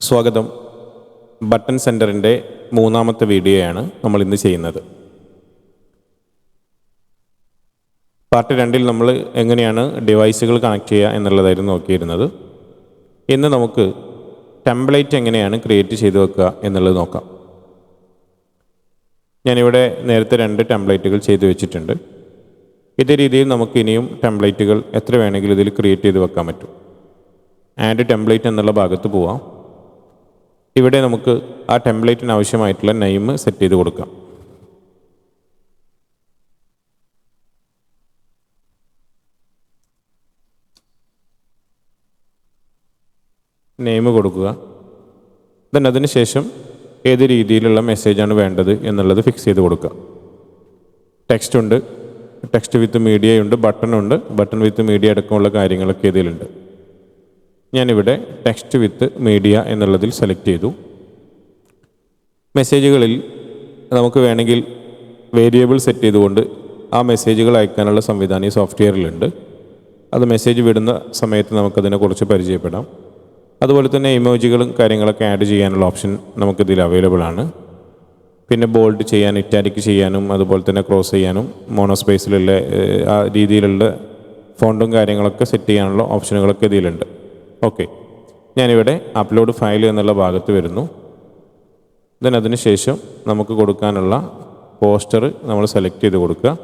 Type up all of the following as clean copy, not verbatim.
സ്വാഗതം. ബട്ടൺ സെൻറ്ററിൻ്റെ മൂന്നാമത്തെ വീഡിയോയാണ് നമ്മൾ ഇന്ന് ചെയ്യുന്നത്. പാർട്ട് 2 നമ്മൾ എങ്ങനെയാണ് ഡിവൈസുകൾ കണക്ട് ചെയ്യുക എന്നുള്ളതായിരുന്നു നോക്കിയിരുന്നത്. ഇന്ന് നമുക്ക് ടെംപ്ലേറ്റ് എങ്ങനെയാണ് ക്രിയേറ്റ് ചെയ്ത് വെക്കുക എന്നുള്ളത് നോക്കാം. ഞാനിവിടെ നേരത്തെ 2 ടെംപ്ലേറ്റുകൾ ചെയ്ത് വെച്ചിട്ടുണ്ട്. ഇതേ രീതിയിൽ നമുക്ക് ഇനിയും ടെംപ്ലേറ്റുകൾ എത്ര വേണമെങ്കിലും ഇതിൽ ക്രിയേറ്റ് ചെയ്ത് വെക്കാൻ പറ്റും. ആഡ് ടെംപ്ലേറ്റ് എന്നുള്ള ഭാഗത്ത് പോവാം. ഇവിടെ നമുക്ക് ആ ടെംപ്ലേറ്റിന് ആവശ്യമായിട്ടുള്ള നെയിം സെറ്റ് ചെയ്ത് കൊടുക്കാം. നെയിം കൊടുക്കുക. അതിന് ശേഷം ഏത് രീതിയിലുള്ള മെസ്സേജാണ് വേണ്ടത് എന്നുള്ളത് ഫിക്സ് ചെയ്ത് കൊടുക്കുക. ടെക്സ്റ്റ് ഉണ്ട്, ടെക്സ്റ്റ് വിത്ത് മീഡിയയുണ്ട്, ബട്ടണുണ്ട്, ബട്ടൺ വിത്ത് മീഡിയ അടക്കമുള്ള കാര്യങ്ങളൊക്കെ ഇതിലുണ്ട്. ഞാനിവിടെ ടെക്സ്റ്റ് വിത്ത് മീഡിയ എന്നുള്ളതിൽ സെലക്ട് ചെയ്തു. മെസ്സേജുകളിൽ നമുക്ക് വേണമെങ്കിൽ വേരിയബിൾ സെറ്റ് ചെയ്തുകൊണ്ട് ആ മെസ്സേജുകൾ അയക്കാനുള്ള സംവിധാനം ഈ സോഫ്റ്റ്വെയറിലുണ്ട്. അത് മെസ്സേജ് വിടുന്ന സമയത്ത് നമുക്കതിനെക്കുറിച്ച് പരിചയപ്പെടാം. അതുപോലെ തന്നെ ഇമോജികളും കാര്യങ്ങളൊക്കെ ആഡ് ചെയ്യാനുള്ള ഓപ്ഷൻ നമുക്കിതിൽ അവൈലബിൾ ആണ്. പിന്നെ ബോൾഡ് ചെയ്യാൻ, ഇറ്റാലിക് ചെയ്യാനും അതുപോലെ തന്നെ ക്രോസ് ചെയ്യാനും മോണോസ്പേസിലുള്ള ആ രീതിയിലുള്ള ഫോണ്ടും കാര്യങ്ങളൊക്കെ സെറ്റ് ചെയ്യാനുള്ള ഓപ്ഷനുകളൊക്കെ ഇതിലുണ്ട്. ഓക്കെ, ഞാനിവിടെ അപ്ലോഡ് ഫയൽ എന്നുള്ള ഭാഗത്ത് വരുന്നു. അതിന് ശേഷം നമുക്ക് കൊടുക്കാനുള്ള പോസ്റ്റർ നമ്മൾ സെലക്ട് ചെയ്ത് കൊടുക്കുക.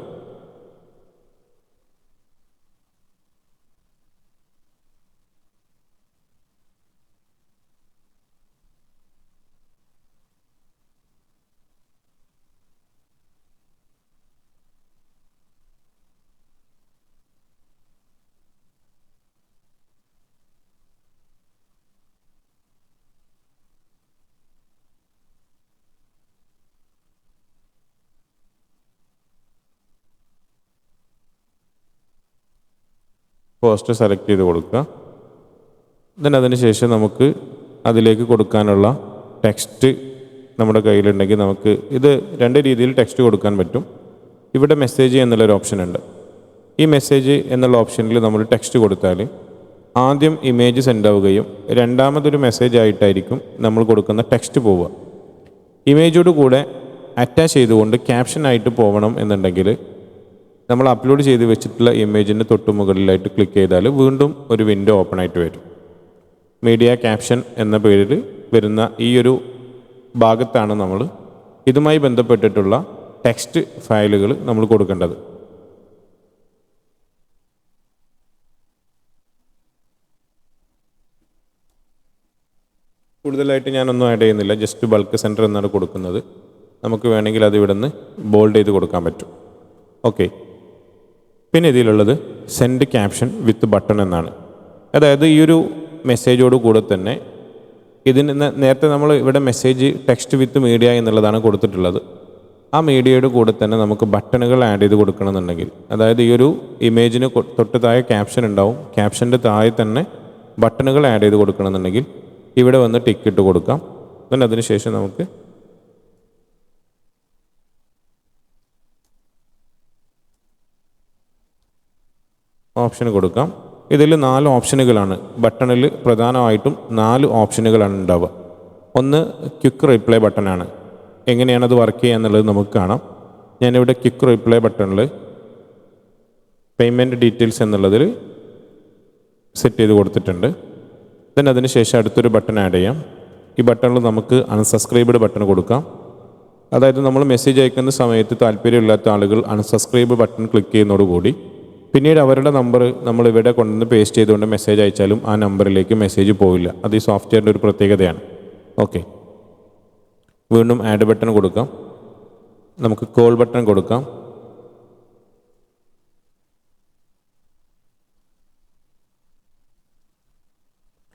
പോസ്റ്റർ സെലക്ട് ചെയ്ത് കൊടുക്കുക. അതിന് ശേഷം നമുക്ക് അതിലേക്ക് കൊടുക്കാനുള്ള ടെക്സ്റ്റ് നമ്മുടെ കയ്യിലുണ്ടെങ്കിൽ നമുക്ക് ഇത് 2 രീതിയിൽ ടെക്സ്റ്റ് കൊടുക്കാൻ പറ്റും. ഇവിടെ മെസ്സേജ് എന്നുള്ളൊരു ഓപ്ഷൻ ഉണ്ട്. ഈ മെസ്സേജ് എന്നുള്ള ഓപ്ഷനിൽ നമ്മൾ ടെക്സ്റ്റ് കൊടുത്താൽ ആദ്യം ഇമേജ് സെൻഡ് ആവുകയും രണ്ടാമതൊരു മെസ്സേജ് ആയിട്ടായിരിക്കും നമ്മൾ കൊടുക്കുന്ന ടെക്സ്റ്റ് പോവുക. ഇമേജോട് കൂടെ അറ്റാച്ച് ചെയ്തുകൊണ്ട് ക്യാപ്ഷനായിട്ട് പോകണം എന്നുണ്ടെങ്കിൽ നമ്മൾ അപ്ലോഡ് ചെയ്ത് വെച്ചിട്ടുള്ള ഇമേജിൻ്റെ തൊട്ട് മുകളിലായിട്ട് ക്ലിക്ക് ചെയ്താൽ വീണ്ടും ഒരു വിൻഡോ ഓപ്പൺ ആയിട്ട് വരും. മീഡിയ ക്യാപ്ഷൻ എന്ന പേരിൽ വരുന്ന ഈ ഒരു ഭാഗത്താണ് നമ്മൾ ഇതുമായി ബന്ധപ്പെട്ടിട്ടുള്ള ടെക്സ്റ്റ് ഫയലുകൾ നമ്മൾ കൊടുക്കേണ്ടത്. കൂടുതലായിട്ട് ഞാനൊന്നും ആഡ് ചെയ്യുന്നില്ല, ജസ്റ്റ് ബൾക്ക് സെൻറ്റർ എന്നാണ് കൊടുക്കുന്നത്. നമുക്ക് വേണമെങ്കിൽ അത് ഇവിടെ നിന്ന് ബോൾഡ് ചെയ്ത് കൊടുക്കാൻ പറ്റും. ഓക്കെ, പിന്നെ ഇതിലുള്ളത് സെൻഡ് ക്യാപ്ഷൻ വിത്ത് ബട്ടൺ എന്നാണ്. അതായത് ഈ ഒരു മെസ്സേജോട് കൂടെ തന്നെ ഇതിന് നേരത്തെ നമ്മൾ ഇവിടെ മെസ്സേജ് ടെക്സ്റ്റ് വിത്ത് മീഡിയ എന്നുള്ളതാണ് കൊടുത്തിട്ടുള്ളത്. ആ മീഡിയയുടെ കൂടെ തന്നെ നമുക്ക് ബട്ടണുകൾ ആഡ് ചെയ്ത് കൊടുക്കണമെന്നുണ്ടെങ്കിൽ, അതായത് ഈ ഒരു ഇമേജിന് തൊട്ട് താഴെ ക്യാപ്ഷൻ ഉണ്ടാവും, ക്യാപ്ഷൻ്റെ താഴെ തന്നെ ബട്ടണുകൾ ആഡ് ചെയ്ത് കൊടുക്കണമെന്നുണ്ടെങ്കിൽ ഇവിടെ വന്ന് ടിക്ക് ഇട്ട് കൊടുക്കാം. അതിന് ശേഷം നമുക്ക് ഓപ്ഷൻ കൊടുക്കാം. ഇതിൽ 4 ഓപ്ഷനുകളാണ്. ബട്ടണിൽ പ്രധാനമായിട്ടും 4 ഓപ്ഷനുകളാണ് ഉണ്ടാവുക. ഒന്ന് ക്വിക്ക് റിപ്ലൈ ബട്ടണാണ്. എങ്ങനെയാണ് അത് വർക്ക് ചെയ്യുക എന്നുള്ളത് നമുക്ക് കാണാം. ഞാനിവിടെ ക്വിക്ക് റിപ്ലൈ ബട്ടണിൽ പേയ്മെൻറ്റ് ഡീറ്റെയിൽസ് എന്നുള്ളതിൽ സെറ്റ് ചെയ്ത് കൊടുത്തിട്ടുണ്ട്. അതിന് ശേഷം അടുത്തൊരു ബട്ടൺ ആഡ് ചെയ്യാം. ഈ ബട്ടണിൽ നമുക്ക് അൺസബ്സ്ക്രൈബ്ഡ് ബട്ടൺ കൊടുക്കാം. അതായത് നമ്മൾ മെസ്സേജ് അയക്കുന്ന സമയത്ത് താല്പര്യമില്ലാത്ത ആളുകൾ അൺസബ്സ്ക്രൈബ് ബട്ടൺ ക്ലിക്ക് ചെയ്യുന്നതോടുകൂടി പിന്നീട് അവരുടെ നമ്പർ നമ്മൾ ഇവിടെ കൊണ്ടുവന്ന് പേസ്റ്റ് ചെയ്തുകൊണ്ട് മെസ്സേജ് അയച്ചാലും ആ നമ്പറിലേക്ക് മെസ്സേജ് പോവില്ല. അത് ഈ സോഫ്റ്റ്വെയറിൻ്റെ ഒരു പ്രത്യേകതയാണ്. ഓക്കെ, വീണ്ടും ആഡ് ബട്ടൺ കൊടുക്കാം. നമുക്ക് കോൾ ബട്ടൺ കൊടുക്കാം.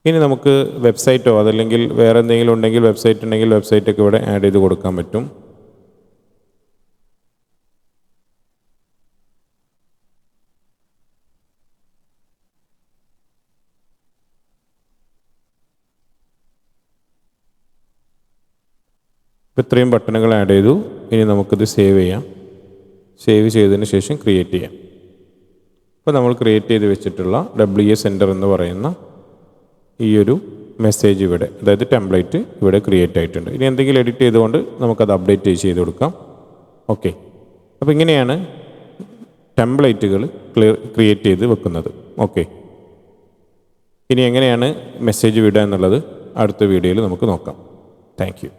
ഇനി നമുക്ക് വെബ്സൈറ്റോ അതല്ലെങ്കിൽ വേറെ എന്തെങ്കിലും ഉണ്ടെങ്കിൽ വെബ്സൈറ്റ് ഉണ്ടെങ്കിൽ വെബ്സൈറ്റൊക്കെ ഇവിടെ ആഡ് ചെയ്ത് കൊടുക്കാൻ പറ്റും. ഇത്രയും ബട്ടണുകൾ ആഡ് ചെയ്തു. ഇനി നമുക്കിത് സേവ് ചെയ്യാം. സേവ് ചെയ്തതിന് ശേഷം ക്രിയേറ്റ് ചെയ്യാം. ഇപ്പോൾ നമ്മൾ ക്രിയേറ്റ് ചെയ്ത് വെച്ചിട്ടുള്ള WA സെൻറ്റർ എന്ന് പറയുന്ന ഈ ഒരു മെസ്സേജ് ഇവിടെ, അതായത് ടെംപ്ലേറ്റ് ഇവിടെ ക്രിയേറ്റ് ആയിട്ടുണ്ട്. ഇനി എന്തെങ്കിലും എഡിറ്റ് ചെയ്തുകൊണ്ട് നമുക്കത് അപ്ഡേറ്റ് ചെയ്ത് കൊടുക്കാം. ഓക്കെ, അപ്പോൾ ഇങ്ങനെയാണ് ടെംപ്ലേറ്റുകൾ ക്രിയേറ്റ് ചെയ്ത് വെക്കുന്നത്. ഓക്കെ, ഇനി എങ്ങനെയാണ് മെസ്സേജ് വിടുക എന്നുള്ളത് അടുത്ത വീഡിയോയിൽ നമുക്ക് നോക്കാം. Thank you.